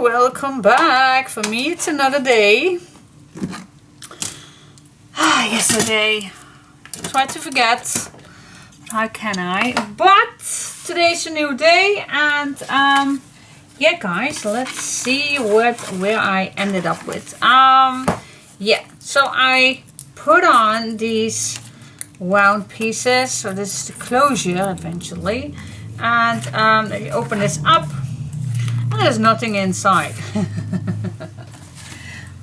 Welcome back. For me it's another day. Yesterday tried to forget. How can I? But today's a new day, and yeah guys, let's see where I ended up with. Yeah, so I put on these wound pieces. So this is the closure eventually, and you open this up. There's nothing inside.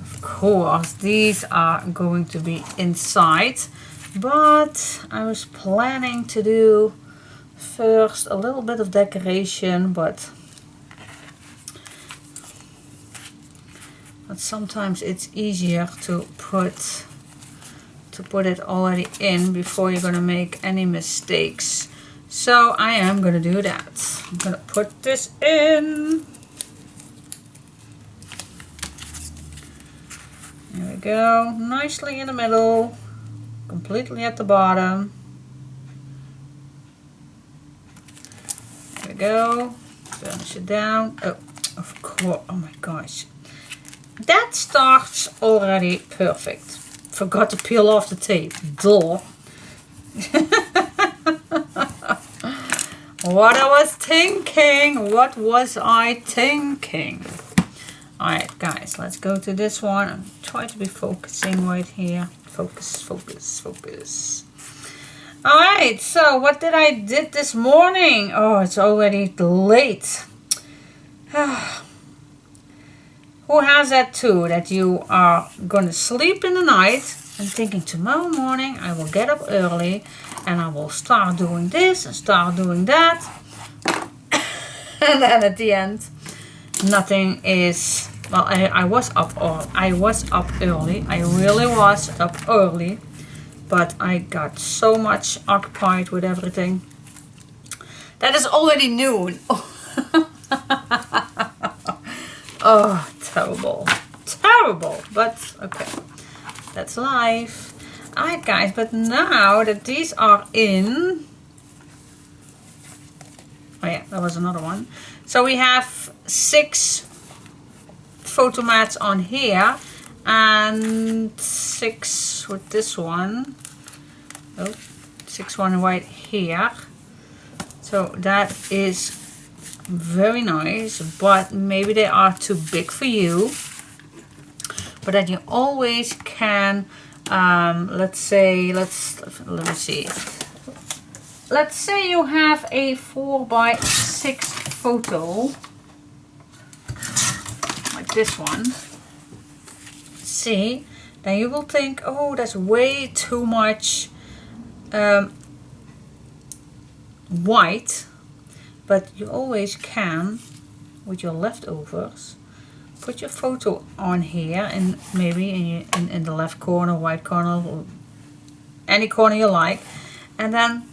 Of course, these are going to be inside, but I was planning to do first a little bit of decoration, but sometimes it's easier to put it already in before you're going to make any mistakes. So I am going to do that. I'm going to put this in. There we go, nicely in the middle, completely at the bottom. There we go, finish it down. Oh, of course, oh my gosh. That starts already perfect. Forgot to peel off the tape, duh. What was I thinking? Alright guys, let's go to this one and try to be focusing right here. Focus, focus, focus. Alright, so what did I did this morning? Oh, it's already late. Who has that too? That you are going to sleep in the night and thinking tomorrow morning I will get up early and I will start doing this and start doing that. And then at the end, nothing is. Well, I was up early. I really was up early, but I got so much occupied with everything that is already noon. Oh, terrible, terrible. But okay, that's life. Alright, guys. But now that these are in. Oh yeah, that was another one. So we have 6 photomats on here and 6 with this one. Oh, 6 one right here. So that is very nice, but maybe they are too big for you. But then you always can, let me see. Let's say you have a 4x6 photo, like this one. See, then you will think, oh, that's way too much white. But you always can, with your leftovers, put your photo on here, and maybe in the left corner, right corner, or any corner you like, and then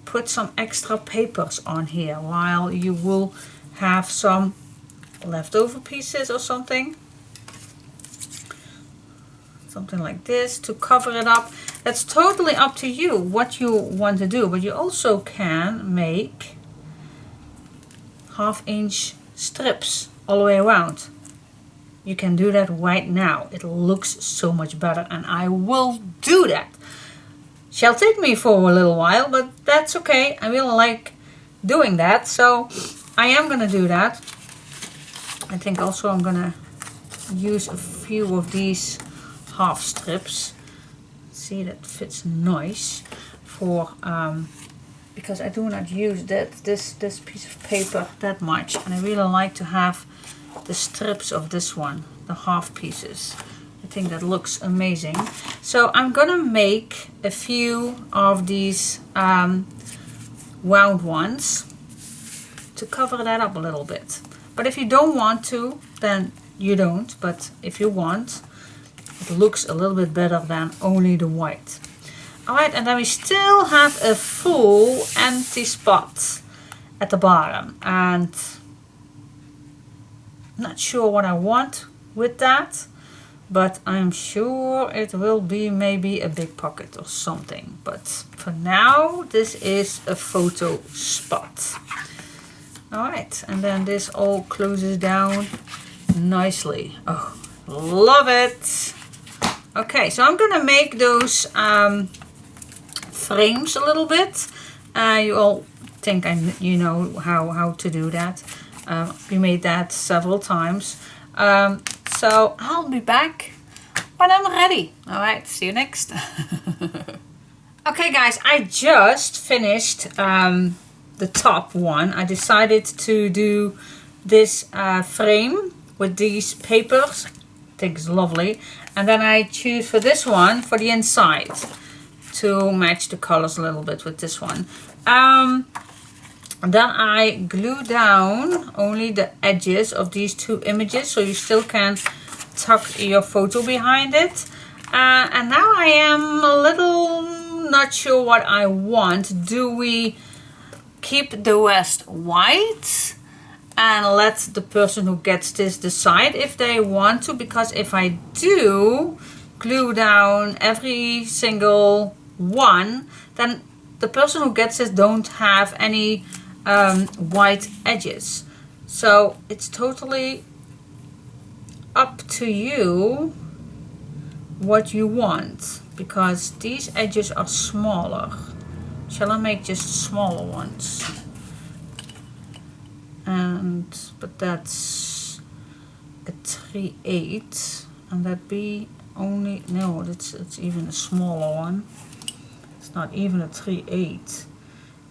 put some extra papers on here while you will have some leftover pieces or something. something like this to cover it up. That's totally up to you what you want to do, but you also can make 1/2 inch strips all the way around. You can do that right now. It looks so much better, and I will do that. Shall take me for a little while, but that's okay. I really like doing that, so I am gonna do that. I think also I'm gonna use a few of these half strips. See, that fits nice for because I do not use this piece of paper that much, and I really like to have the strips of this one, the half pieces. I think that looks amazing. So I'm gonna make a few of these round ones to cover that up a little bit. But if you don't want to, then you don't. But if you want, it looks a little bit better than only the white. Alright, and then we still have a full empty spot at the bottom. And I'm not sure what I want with that, but I'm sure it will be maybe a big pocket or something. But for now, this is a photo spot. Alright, and then this all closes down nicely. Oh, love it! Okay, so I'm gonna make those frames a little bit. You all think you know how to do that. We made that several times. So I'll be back when I'm ready. Alright, see you next. Okay guys, I just finished the top one. I decided to do this frame with these papers. I think it's lovely. And then I choose for this one for the inside to match the colors a little bit with this one. Then I glue down only the edges of these two images, so you still can tuck your photo behind it. And now I am a little not sure what I want. Do we keep the rest white and let the person who gets this decide if they want to? Because if I do glue down every single one, then the person who gets this don't have any white edges. So it's totally up to you what you want, because these edges are smaller. Shall I make just smaller ones? But that's a 3/8, and that be only, no, it's even a smaller one. It's not even a 3/8.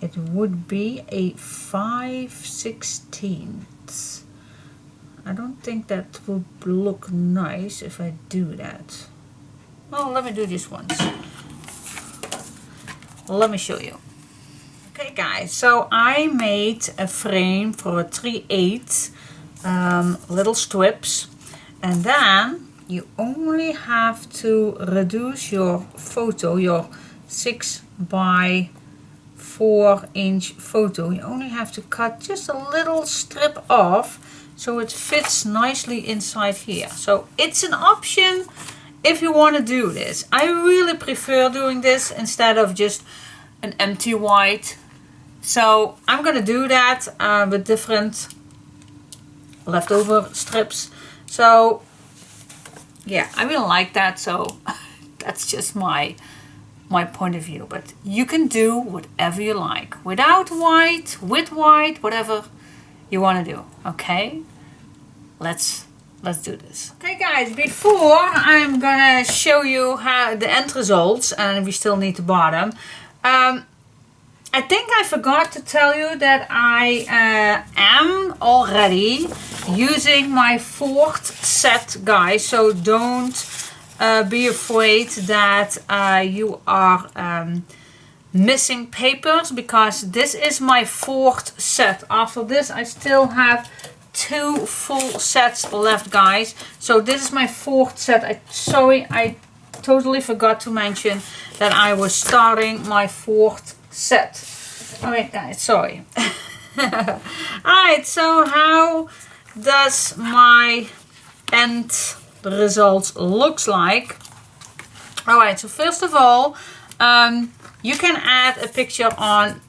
It would be a 5/16. I don't think that would look nice if I do that. Well, let me do these ones. Let me show you. Okay guys, so I made a frame for a 3/8 little strips, and then you only have to reduce your photo, your 6x4 inch photo. You only have to cut just a little strip off so it fits nicely inside here. So it's an option if you want to do this. I really prefer doing this instead of just an empty white. So I'm gonna do that with different leftover strips. So yeah, I really like that. So that's just my point of view. But you can do whatever you like, without white, with white, whatever you want to do. Okay, let's do this. Okay guys, before I'm gonna show you how the end results, and we still need the bottom. I think I forgot to tell you that I am already using my 4th set, guys. So don't be afraid that you are missing papers, because this is my 4th set. After this I still have 2 full sets left, guys. So this is my 4th set. Sorry, I totally forgot to mention that I was starting my 4th set. Alright guys, sorry. Alright, so how does my end results looks like? Alright, so first of all, you can add a picture on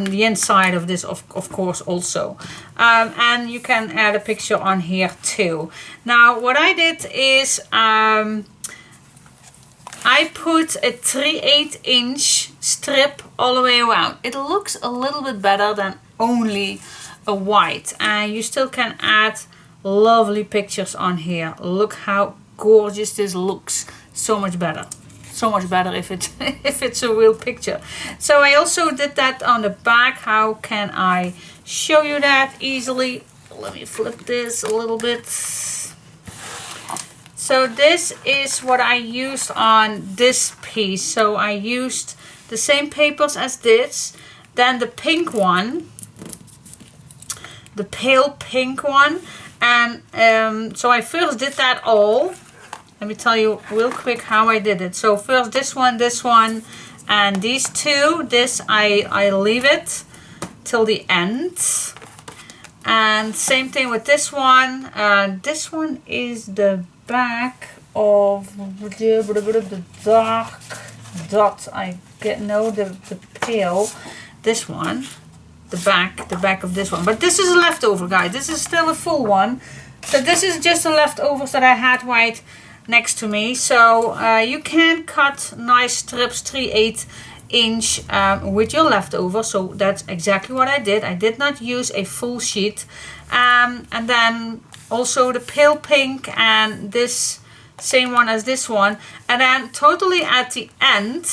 the inside of this, of course, also. And you can add a picture on here too. Now, what I did is I put a 3/8 inch strip all the way around. It looks a little bit better than only a white. And you still can add lovely pictures on here. Look how gorgeous this looks. So much better. So much better if it's a real picture. So I also did that on the back. How can I show you that easily? Let me flip this a little bit. So this is what I used on this piece. So I used the same papers as this, then the pink one, the pale pink one, and so I first did that all. Let me tell you real quick how I did it. So first this one, and these two. This I leave it till the end. And same thing with this one. This one is the back of the dark dot. I get the pale. This one, the back of this one. But this is a leftover, guys. This is still a full one. So this is just the leftovers that I had right next to me. So you can cut nice strips 3/8 inch with your leftovers. So that's exactly what I did. I did not use a full sheet. And then also the pale pink and this same one as this one. And then totally at the end,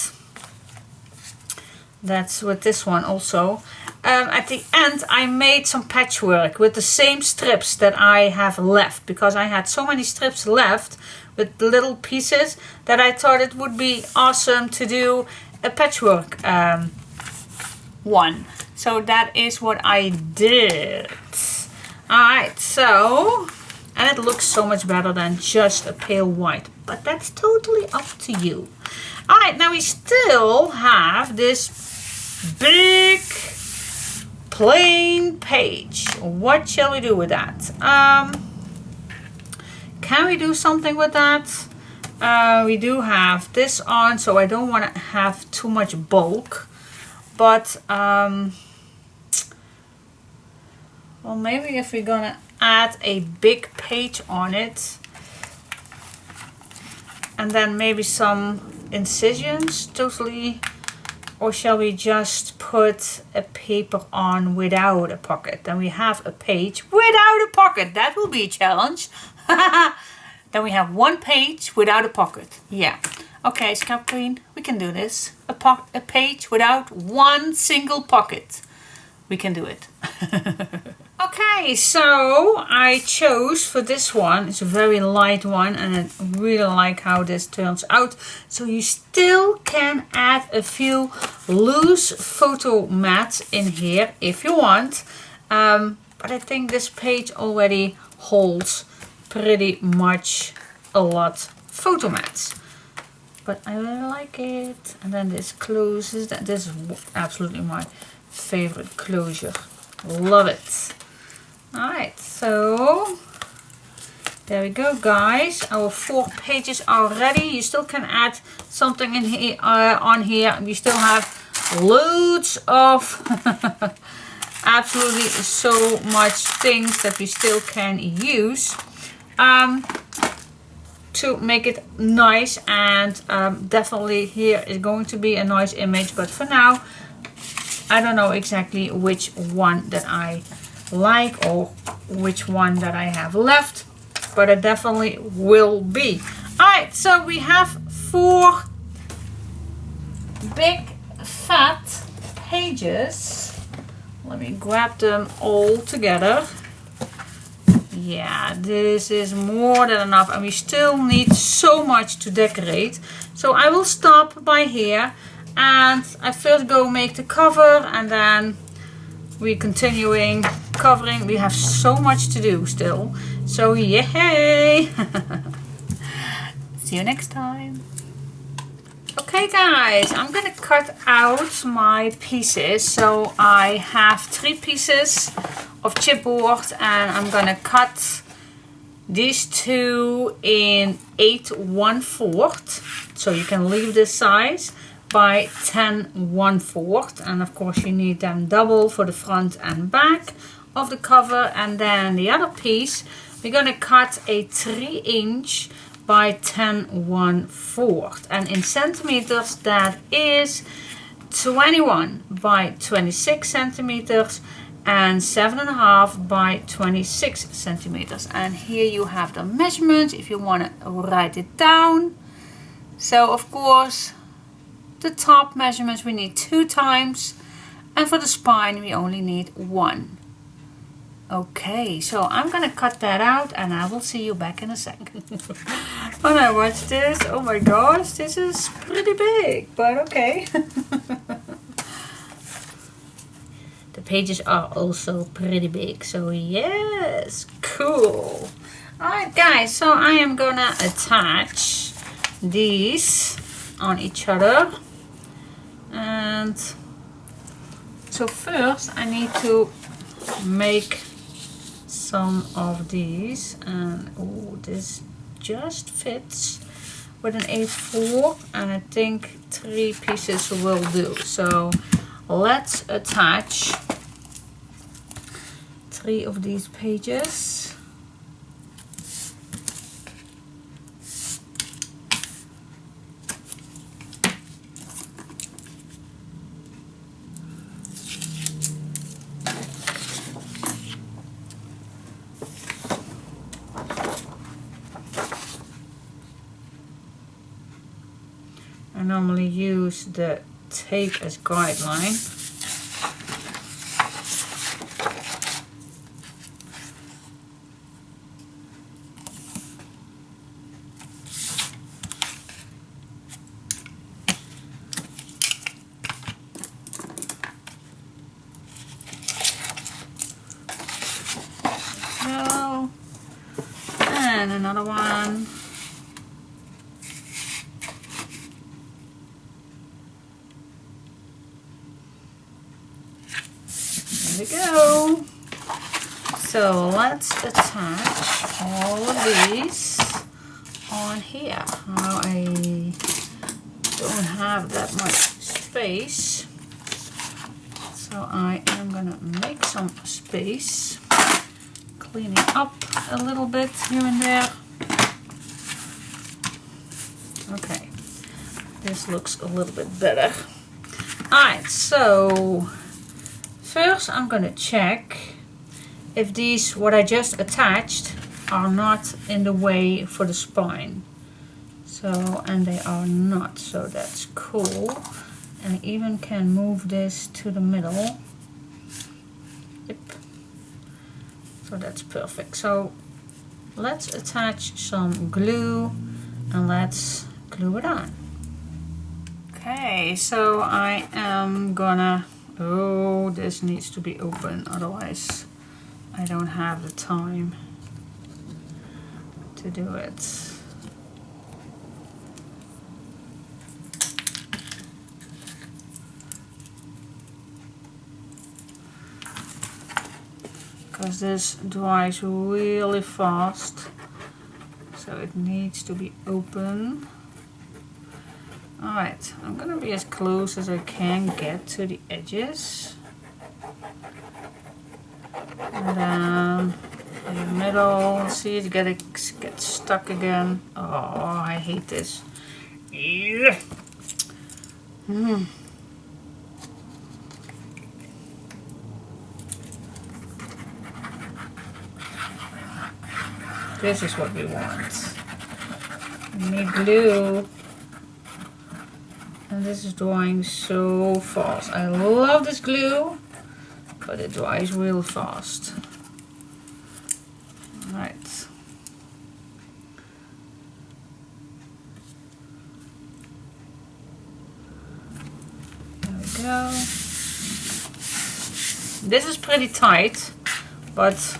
that's with this one also. At the end I made some patchwork with the same strips that I have left, because I had so many strips left with little pieces that I thought it would be awesome to do a patchwork one. So that is what I did. Alright, so, and it looks so much better than just a pale white, but that's totally up to you. Alright, now we still have this big plain page. What shall we do with that? Can we do something with that? We do have this on, so I don't want to have too much bulk, but well, maybe if we're gonna add a big page on it, and then maybe some incisions totally. Or shall we just put a paper on without a pocket? Then we have a page without a pocket. That will be a challenge. Then we have one page without a pocket. Yeah. Okay, Scrap Queen, we can do this. A page without one single pocket. We can do it. Okay, so I chose for this one. It's a very light one, and I really like how this turns out. So you still can add a few loose photo mats in here if you want. But I think this page already holds pretty much a lot photo mats. But I really like it. And then this closes. This is absolutely my favorite closure. Love it. Alright, so there we go, guys. Our 4 pages are ready. You still can add something in here, on here. We still have loads of absolutely so much things that we still can use to make it nice. And definitely here is going to be a nice image. But for now, I don't know exactly which one that I like or which one that I have left, but it definitely will be. Alright, so we have 4 big fat pages. Let me grab them all together. Yeah, this is more than enough, and we still need so much to decorate. So I will stop by here, and I first go make the cover, and then we're continuing covering. We have so much to do still. So yay! See you next time. Okay guys, I'm gonna cut out my pieces. So I have 3 pieces of chipboard, and I'm gonna cut these 2 in 8 1/4. so you can leave this size, by 10 1/4, and of course you need them double for the front and back of the cover. And then the other piece, we're going to cut a 3" by 10 1/4, and in centimeters that is 21 by 26 centimeters and 7.5 by 26 centimeters. And here you have the measurements if you want to write it down. So of course the top measurements we need 2 times, and for the spine we only need 1. Okay, so I'm gonna cut that out and I will see you back in a second. When I watch this, oh my gosh, this is pretty big, but okay. The pages are also pretty big, so yes, cool. Alright guys, so I am gonna attach these on each other. And so first I need to make some of these, and oh, this just fits with an A4, and I think 3 pieces will do. So let's attach 3 of these pages. I normally use the tape as guideline. So, and another one. There we go. So let's attach all of these on here. Now I don't have that much space, so I am gonna make some space, cleaning up a little bit here and there. Okay, this looks a little bit better. Alright, so first I'm going to check if these, what I just attached, are not in the way for the spine. So, and they are not, so that's cool. And I even can move this to the middle. Yep. So that's perfect. So let's attach some glue and let's glue it on. Okay, so I am gonna, oh, this needs to be open, otherwise I don't have the time to do it. Because this dries really fast, so it needs to be open. Alright, I'm gonna be as close as I can get to the edges. And then in the middle, see it gets stuck again. Oh, I hate this. Yeah. This is what we want. We need glue. And this is drying so fast. I love this glue, but it dries real fast. Alright. There we go. This is pretty tight, but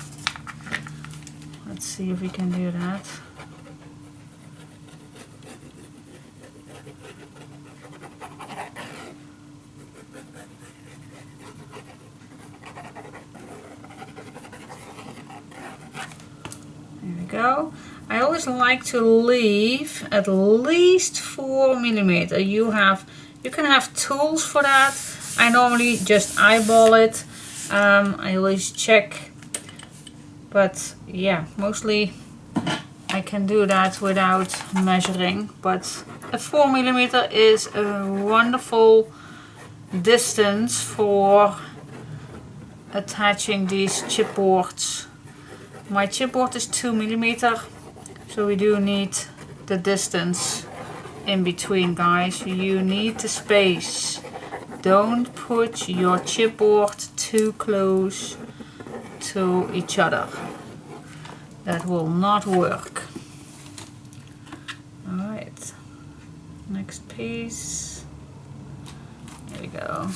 let's see if we can do that. There we go. I always like to leave at least 4 millimeter. You can have tools for that. I normally just eyeball it. I always check, but yeah, mostly I can do that without measuring. But a 4 millimeter is a wonderful distance for attaching these chipboards. My chipboard is 2 millimeter, so we do need the distance in between, guys. You need the space. Don't put your chipboard too close to each other. That will not work. Alright, next piece. There we go.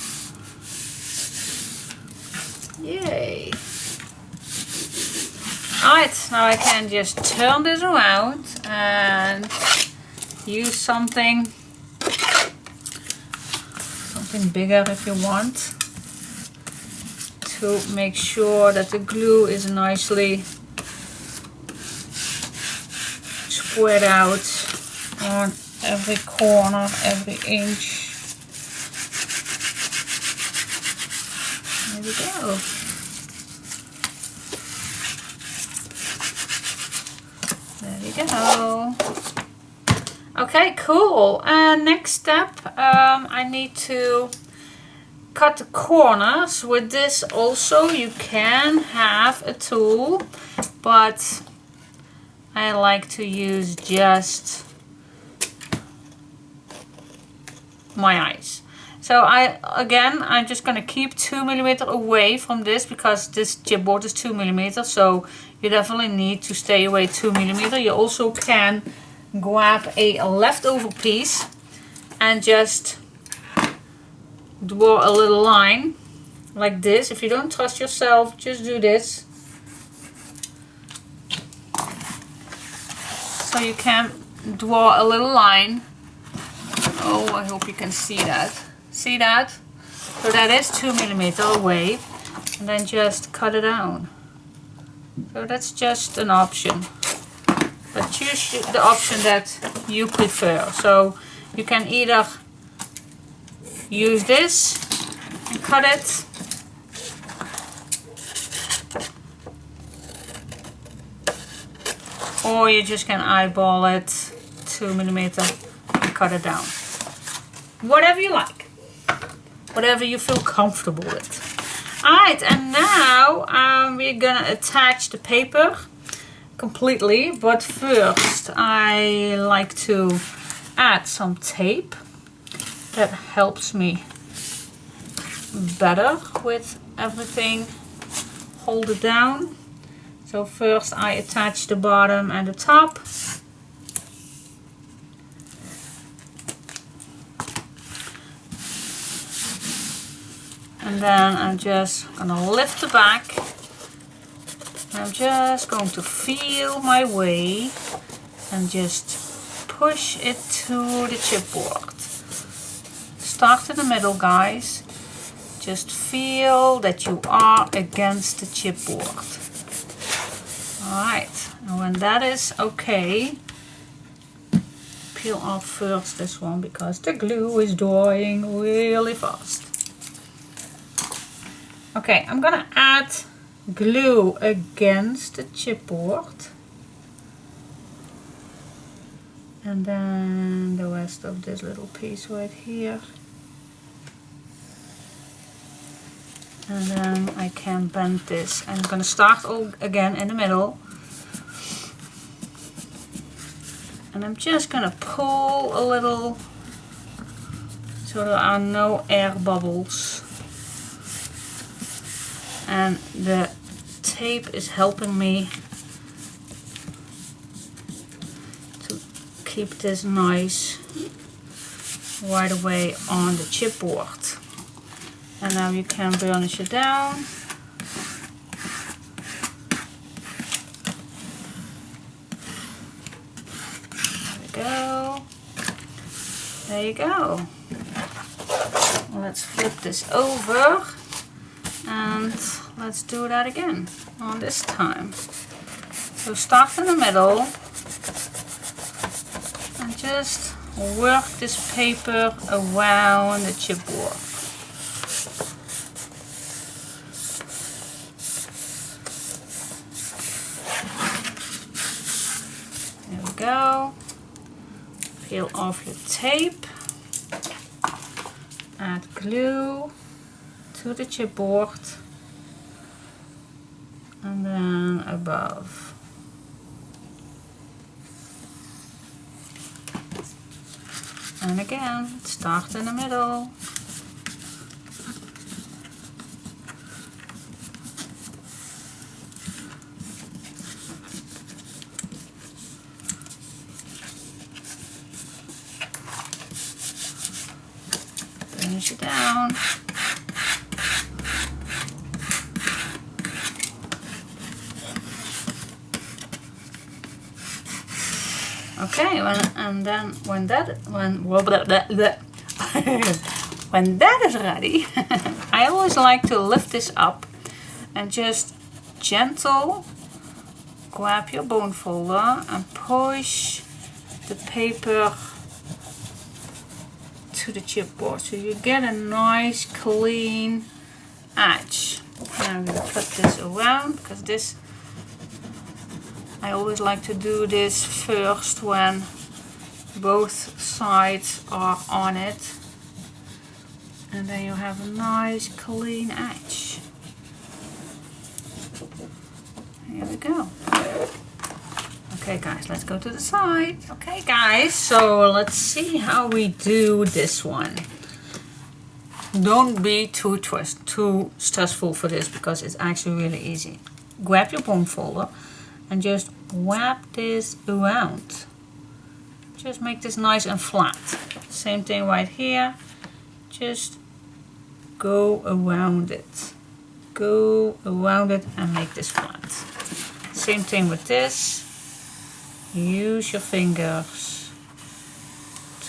Yay! Alright, now I can just turn this around and use something bigger if you want, to make sure that the glue is nicely spread out on every corner, every inch. There we go. There we go. Okay, cool. Next step, I need to cut the corners. With this also you can have a tool, but I like to use just my eyes. So I'm just going to keep 2 millimeter away from this, because this chipboard is 2 millimeter, so you definitely need to stay away 2 millimeter. You also can grab a leftover piece and just draw a little line like this. If you don't trust yourself, just do this. So you can draw a little line. Oh, I hope you can see that. See that? So that is 2 millimeter away, and then just cut it down. So that's just an option. But choose the option that you prefer. So you can either use this and cut it, or you just can eyeball it 2 millimeter and cut it down. Whatever you like, whatever you feel comfortable with. Alright, and now we're gonna attach the paper completely, but first I like to add some tape. That helps me better with everything. Hold it down. So first I attach the bottom and the top. And then I'm just gonna lift the back. I'm just going to feel my way and just push it to the chipboard. Start in the middle, guys. Just feel that you are against the chipboard. Alright, and when that is okay, peel off first this one because the glue is drying really fast. Okay, I'm gonna add glue against the chipboard, and then the rest of this little piece right here, and then I can bend this. I'm gonna start all again in the middle, and I'm just gonna pull a little so there are no air bubbles. And the tape is helping me to keep this nice right away on the chipboard. And now you can burnish it down. There we go. There you go. Let's flip this over. And let's do that again on this time. So start in the middle just work this paper around the chipboard. There we go. Peel off your tape. Add glue to the chipboard. And then above. And again, start in the middle. Finish it down. Okay, when that is ready, I always like to lift this up and just gentle grab your bone folder and push the paper to the chipboard so you get a nice clean edge. Now I'm going to flip this around because this, I always like to do this first when both sides are on it, and then you have a nice clean edge. Here we go. Okay guys, let's go to the side. Okay guys, so let's see how we do this one. Don't be too stressful for this because it's actually really easy. Grab your bone folder and just wrap this around. Just make this nice and flat. Same thing right here. Just go around it. Go around it and make this flat. Same thing with this. Use your fingers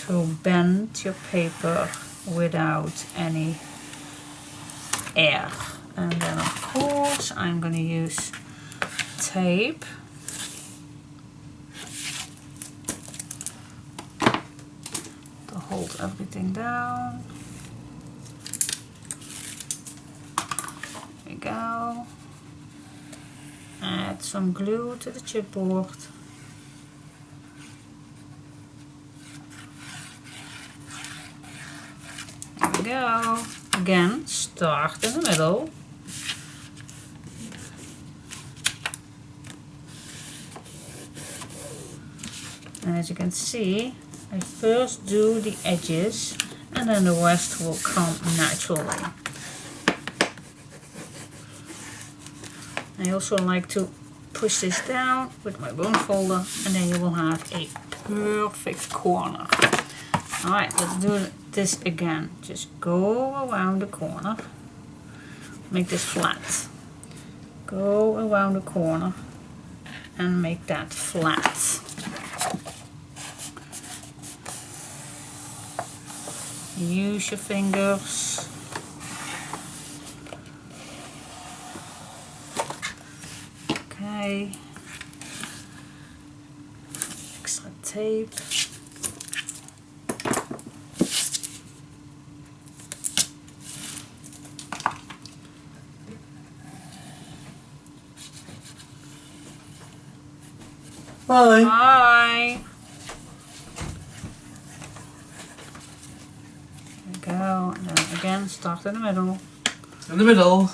to bend your paper without any air. And then of course I'm going to use tape to hold everything down. There we go. Add some glue to the chipboard. There we go. Again, start in the middle. And as you can see, I first do the edges and then the rest will come naturally. I also like to push this down with my bone folder and then you will have a perfect corner. Alright, let's do this again. Just go around the corner. Make this flat. Go around the corner and make that flat. Use your fingers. Okay. Extra tape. Bye. Bye. There we go. And then again, start in the middle. In the middle.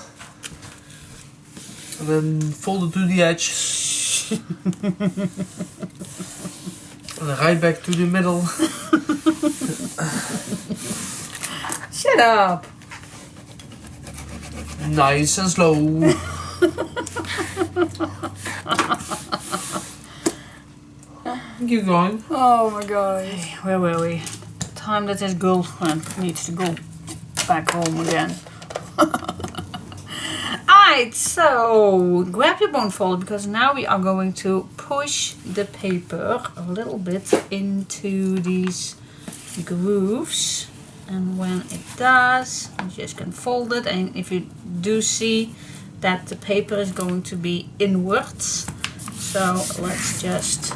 And then fold it to the edge. And then right back to the middle. Shut up. Nice and slow. Keep going. Oh my god. Hey, where were we? Time that his girlfriend needs to go back home again. Alright, so grab your bone folder because now we are going to push the paper a little bit into these grooves. And when it does, you just can fold it. And if you do see that the paper is going to be inwards, so let's just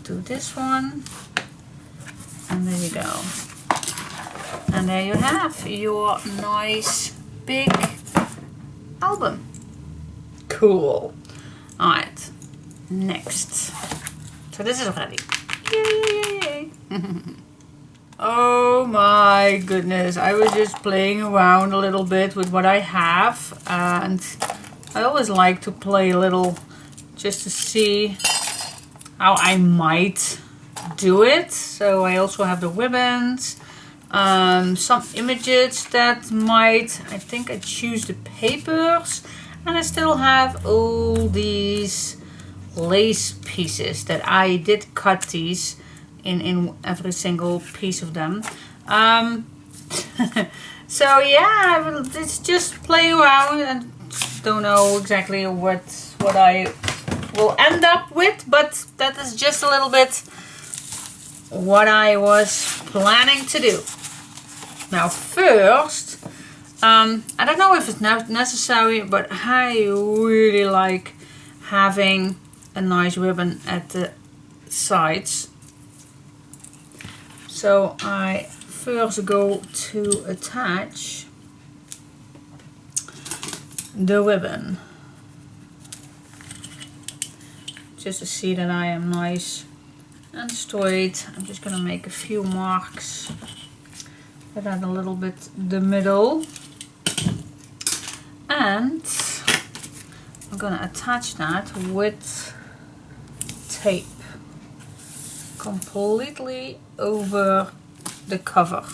do this one. And there you go. And there you have your nice big album. Cool. Alright, next. So this is ready. Yay! Oh my goodness, I was just playing around a little bit with what I have, and I always like to play a little just to see how I might do it. So I also have the ribbons, some images that might, I think I choose the papers, and I still have all these lace pieces that I did cut these in every single piece of them. So yeah, it's just play around and don't know exactly what I will end up with, but that is just a little bit what I was planning to do. Now first, I don't know if it's necessary, but I really like having a nice ribbon at the sides. So I first go to attach the ribbon, just to see that I am nice and straight. I'm just gonna make a few marks that add a little bit the middle, and I'm gonna attach that with tape completely over the cover.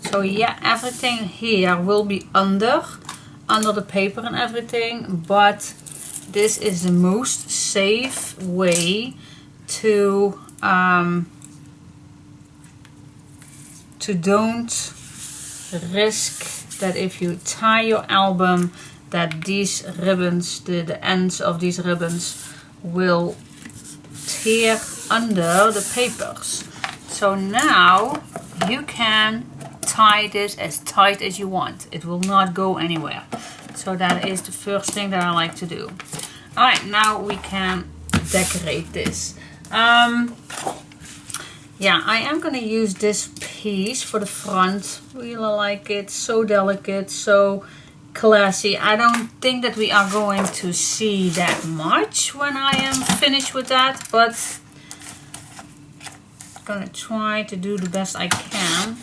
So yeah, everything here will be under the paper and everything, but this is the most safe way to don't risk that if you tie your album that these ribbons, the ends of these ribbons will tear under the papers. So now you can tie this as tight as you want. It will not go anywhere. So that is the first thing that I like to do. Alright, now we can decorate this. Yeah, I am going to use this piece for the front. Really like it. So delicate, so classy. I don't think that we are going to see that much when I am finished with that, but I'm gonna try to do the best I can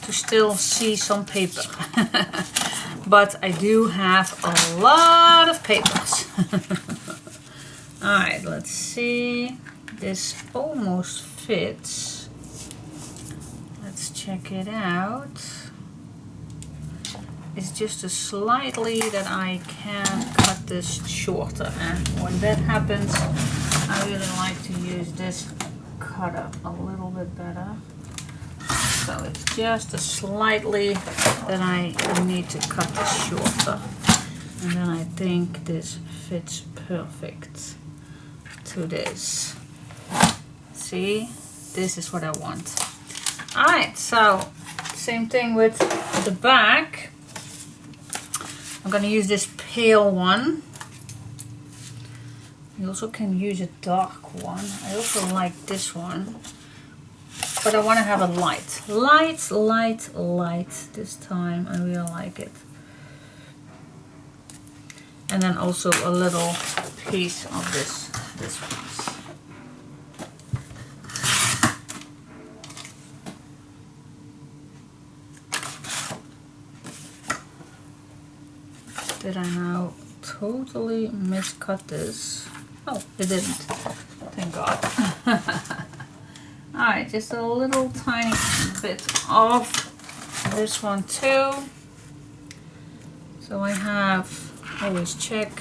to still see some paper. But I do have a lot of papers. Alright, let's see. This almost fits. Let's check it out. It's just a slightly that I can cut this shorter, and when that happens I really like to use this cutter a little bit better. So it's just a slightly that I need to cut this shorter, and then I think this fits perfect to this. See, this is what I want. Alright, so same thing with the back. I'm going to use this pale one. You also can use a dark one. I also like this one. But I want to have a light. Light this time. I really like it. And then also a little piece of this piece. Did I now totally miscut this? Oh, it didn't. Thank God. Alright, just a little tiny bit of this one too. So I have, always check.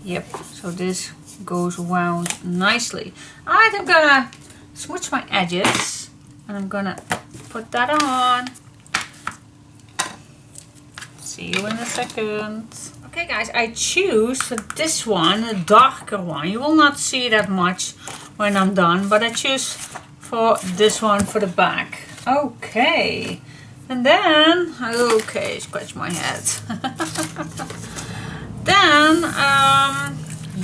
Yep, so this goes around nicely. Alright, I'm gonna switch my edges and I'm gonna put that on. See you in a second. Okay guys, I choose for this one, a darker one. You will not see that much when I'm done, but I choose for this one for the back. Okay. And then, okay, scratch my head. Then,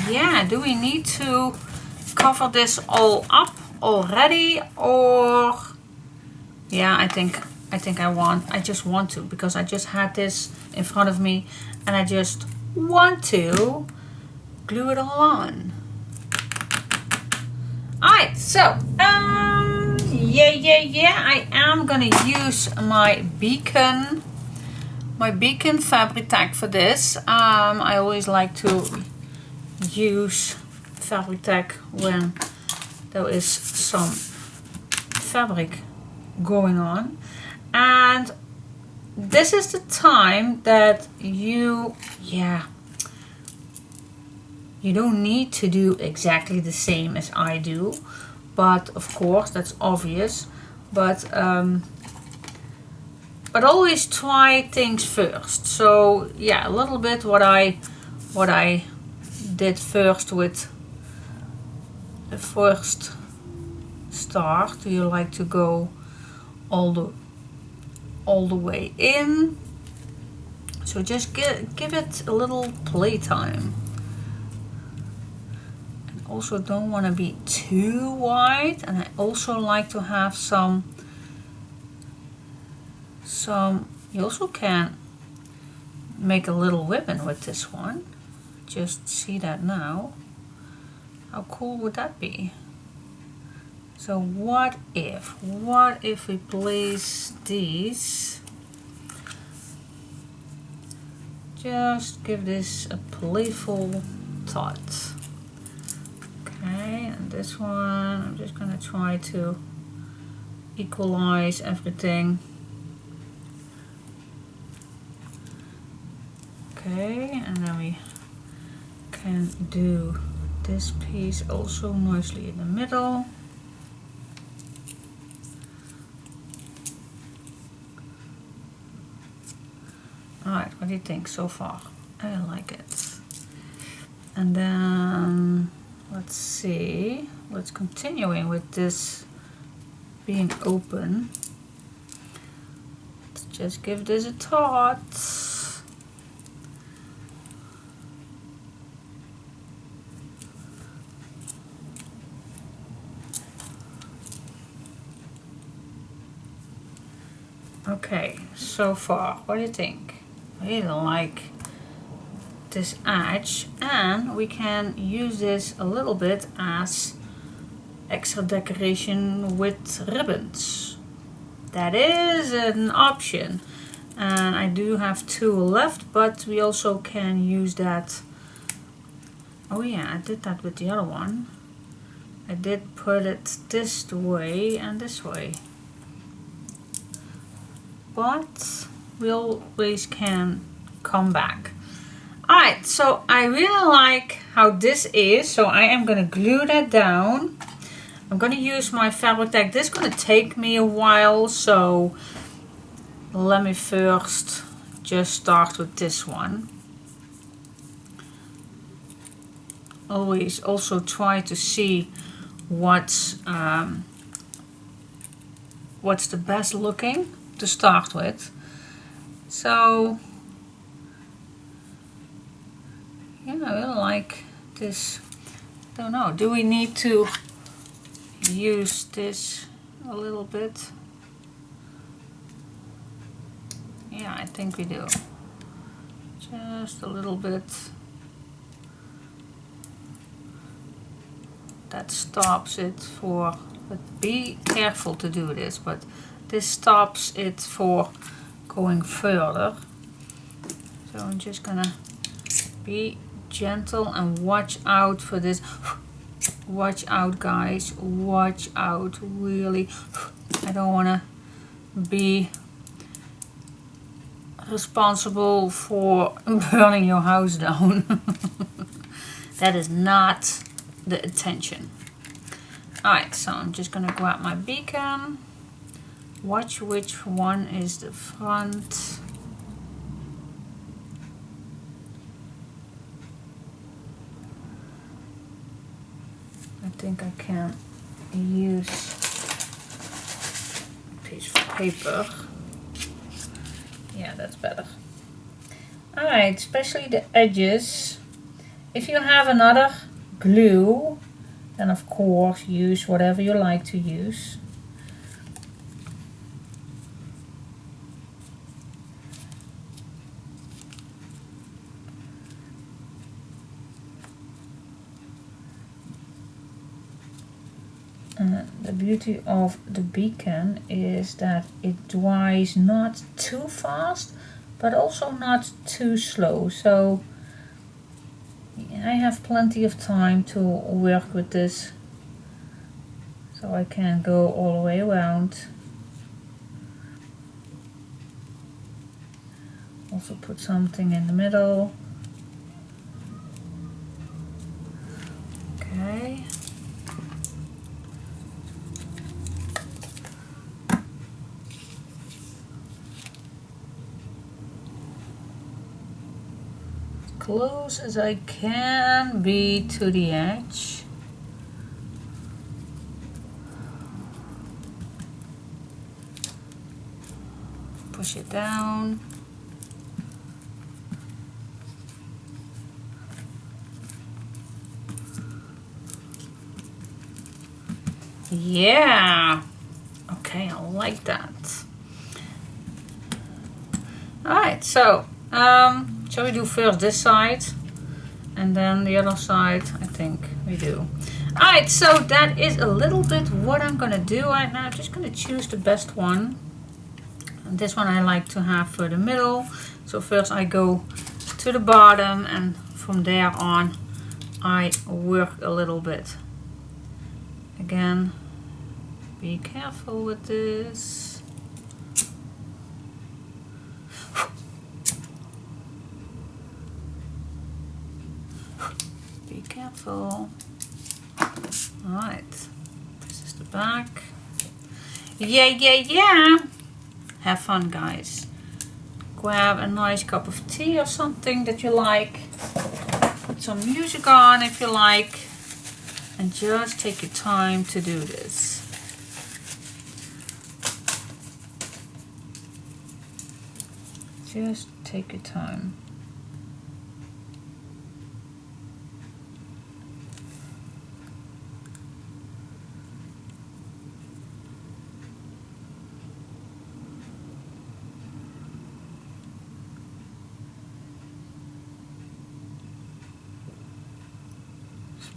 yeah, do we need to cover this all up already, or yeah, I think I just want to, because I just had this in front of me and I just want to glue it all on. Alright, so I am gonna use my beacon fabric tag for this. I always like to use fabric tag when there is some fabric going on, and this is the time that you don't need to do exactly the same as I do, but of course that's obvious, but always try things first. So yeah, a little bit what I did first with the first start. Do you like to go all the way in? So just give it a little playtime. And also don't want to be too wide, and I also like to have some you also can make a little ribbon with this one. Just see that now. How cool would that be? So what if we place these? Just give this a playful thought. Okay, and this one I'm just gonna try to equalize everything. Okay, and then we can do this piece also nicely in the middle. Alright, what do you think so far? I like it. And then let's see, let's continuing with this being open. Let's just give this a thought. Okay, so far, what do you think? I really like this edge, and we can use this a little bit as extra decoration with ribbons. That is an option, and I do have 2 left, but we also can use that. Oh yeah, I did that with the other one. I did put it this way and this way, but we always can come back. Alright, so I really like how this is, so I am going to glue that down. I'm going to use my fabric tag. This is going to take me a while, so let me first just start with this one. Always also try to see what's the best looking to start with. So yeah, I really like this. Don't know, do we need to use this a little bit? Yeah, I think we do. Just a little bit. That stops it for, but be careful to do this, but this stops it for going further. So I'm just gonna be gentle and watch out for this. Watch out, guys, watch out, really. I don't want to be responsible for burning your house down. That is not the intention. Alright, so I'm just gonna grab my beacon, watch which one is the front. I think I can use a piece of paper. Yeah, that's better. Alright, especially the edges. If you have another glue, Then of course use whatever you like to use. The beauty of the beacon is that it dries not too fast, but also not too slow. So I have plenty of time to work with this. So I can go all the way around. Also put something in the middle. Okay. Close as I can be to the edge. Push it down. Yeah. Okay, I like that. Alright, so shall we do first this side and then the other side? I think we do. Alright, so that is a little bit what I'm gonna do right now. I'm just gonna choose the best one. And this one I like to have for the middle. So first I go to the bottom and from there on I work a little bit. Again, be careful with this. Be careful. Alright, this is the back. Yeah. Have fun, guys. Grab a nice cup of tea or something that you like. Put some music on if you like. And just take your time to do this. Just take your time.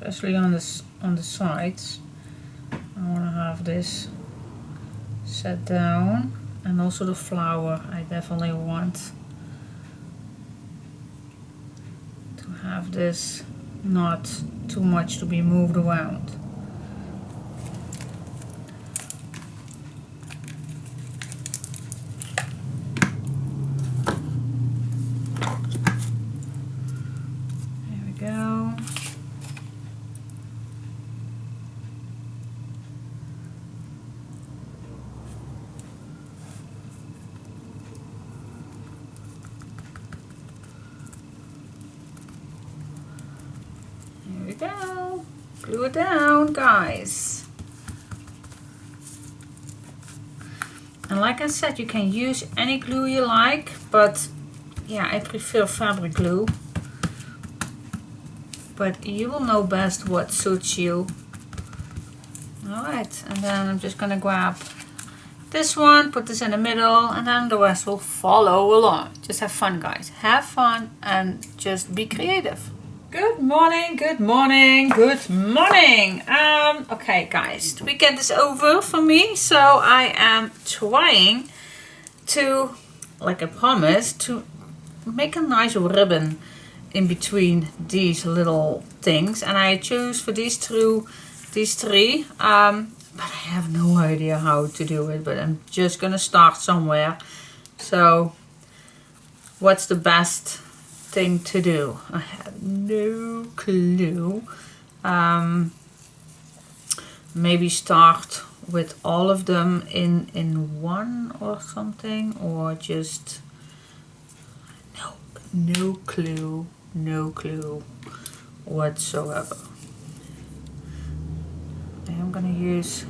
Especially on the sides, I want to have this set down, and also the flower I definitely want to have this not too much to be moved around. There we go. Go. Glue it down, guys. And like I said, you can use any glue you like, but yeah, I prefer fabric glue. But you will know best what suits you. Alright, and then I'm just gonna grab this one, put this in the middle, and then the rest will follow along. Just have fun, guys. Have fun and just be creative. Good morning, good morning, good morning. Okay guys, the weekend is over for me, so I am trying to, like I promised, to make a nice ribbon in between these little things. And I choose for these three, but I have no idea how to do it, but I'm just gonna start somewhere. So what's the best thing to do? I have no clue. Maybe start with all of them in one or something, or just no clue whatsoever. I am gonna use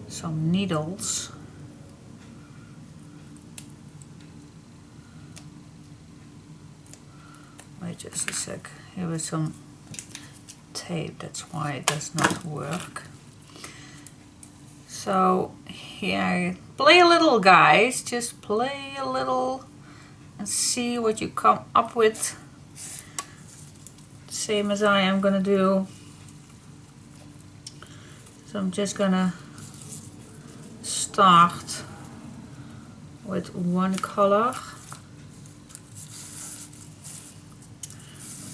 some needles. Wait just a sec. Here is some tape. tape, that's why it does not work. So here, play a little guys, just play a little and see what you come up with. Same as I am gonna do. So I'm just gonna start with one color.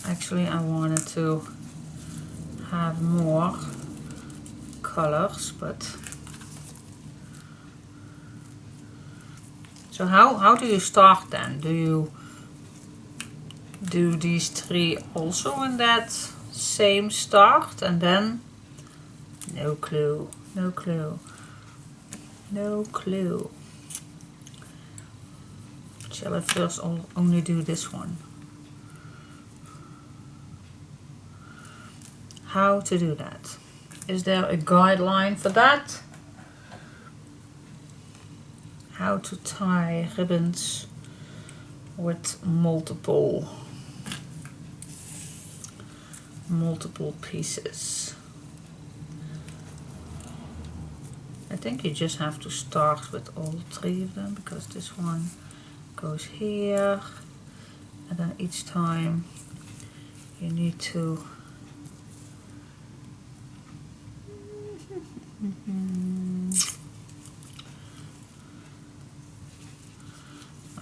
Actually, I wanted to have more colors, but so how do you start then? Do you do these three also in that same start and then? No clue, no clue, no clue. Shall I first only do this one? How to do that? Is there a guideline for that? How to tie ribbons with multiple pieces. I think you just have to start with all three of them, because this one goes here, and then each time you need to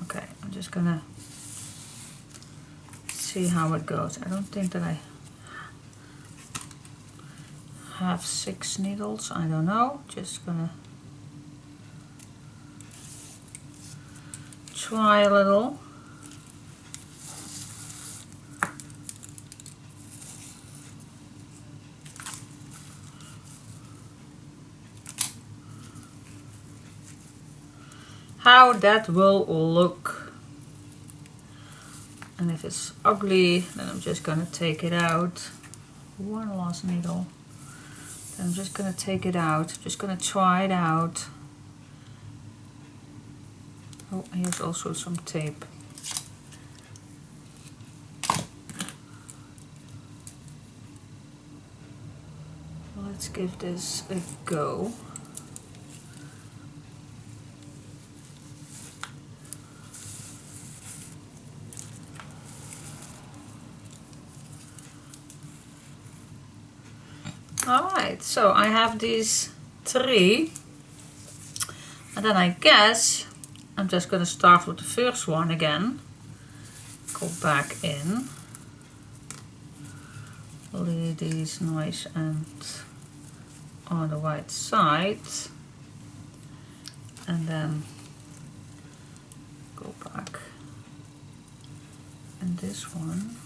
okay, I'm just gonna see how it goes. I don't think that I have 6 needles, I don't know, just gonna try a little. How that will look, and if it's ugly then I'm just gonna take it out. One last needle. Then I'm just gonna take it out, just gonna try it out. Oh, here's also some tape. Let's give this a go. Alright, so I have these 3, and then I guess I'm just going to start with the first one again, go back in, lay these nice and on the right side, and then go back in this one.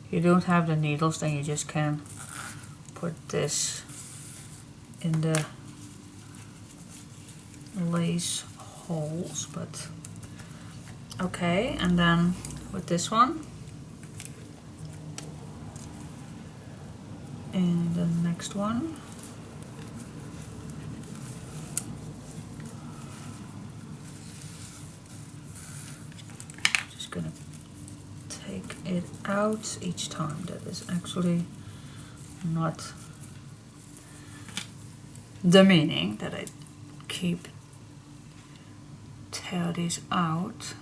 You don't have the needles, then you just can put this in the lace holes, but okay. And then with this one, and the next one, just gonna take it out each time. That is actually not the meaning, that I tear these out.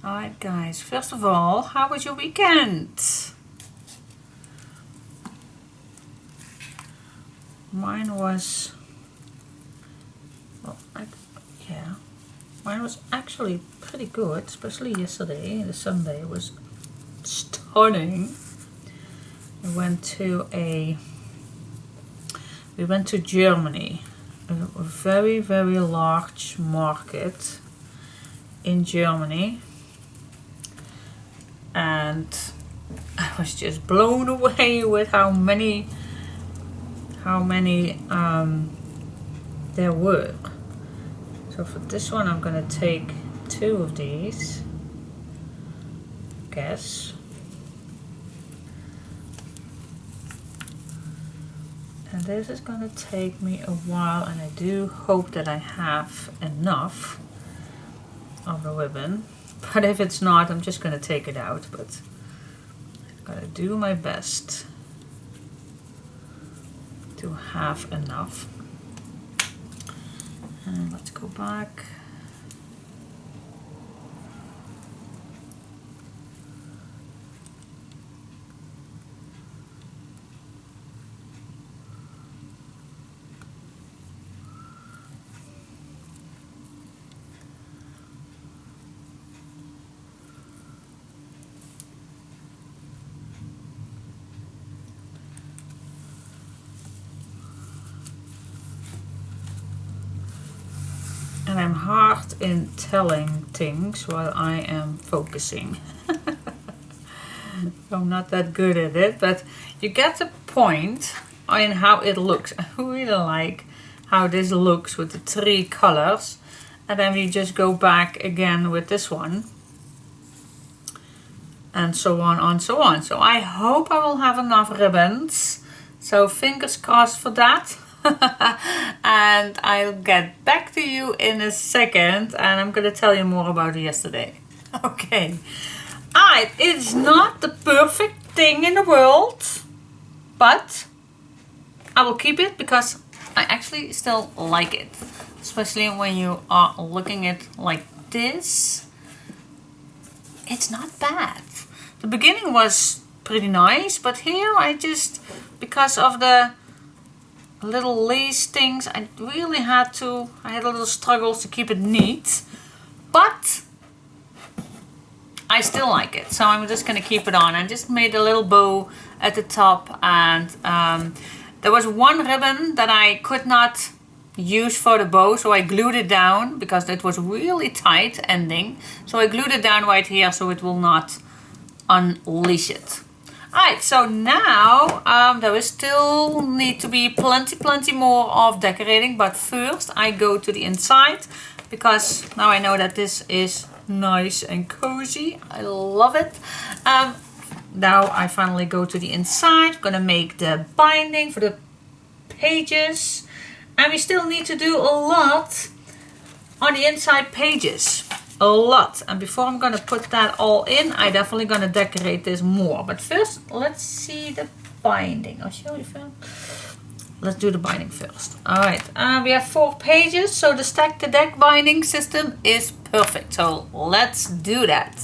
Alright guys, first of all, how was your weekend? Mine was, well, yeah. Mine was actually pretty good, especially yesterday. The Sunday was stunning. We went to Germany, a very, very large market in Germany, and I was just blown away with how many there were. So for this one I'm gonna take 2 of these, guess. And this is gonna take me a while, and I do hope that I have enough of the ribbon. But if it's not, I'm just gonna take it out, but I'm gonna do my best to have enough. And let's go back. And I'm hard in telling things while I am focusing. I'm not that good at it, but you get the point in how it looks. I really like how this looks with the 3 colors. And then we just go back again with this one. And so on and so on. So I hope I will have enough ribbons. So fingers crossed for that. And I'll get back to you in a second, and I'm gonna tell you more about it yesterday. Okay. Alright, it's not the perfect thing in the world, but I will keep it because I actually still like it. Especially when you are looking at it like this. It's not bad. The beginning was pretty nice, but here I just, because of the little lace things, I really had a little struggles to keep it neat, but I still like it, so I'm just gonna keep it on. I just made a little bow at the top, and there was one ribbon that I could not use for the bow, so I glued it down because it was really tight ending, so I glued it down right here so it will not unleash it. Alright, so now there will still need to be plenty more of decorating, but first I go to the inside because now I know that this is nice and cozy. I love it. Now I finally go to the inside. I'm gonna make the binding for the pages, and we still need to do a lot on the inside pages. A lot. And before I'm gonna put that all in, I definitely gonna decorate this more. But first, let's see the binding. I'll show you first. Let's do the binding first. Alright, we have 4 pages, so the stack the deck binding system is perfect. So let's do that.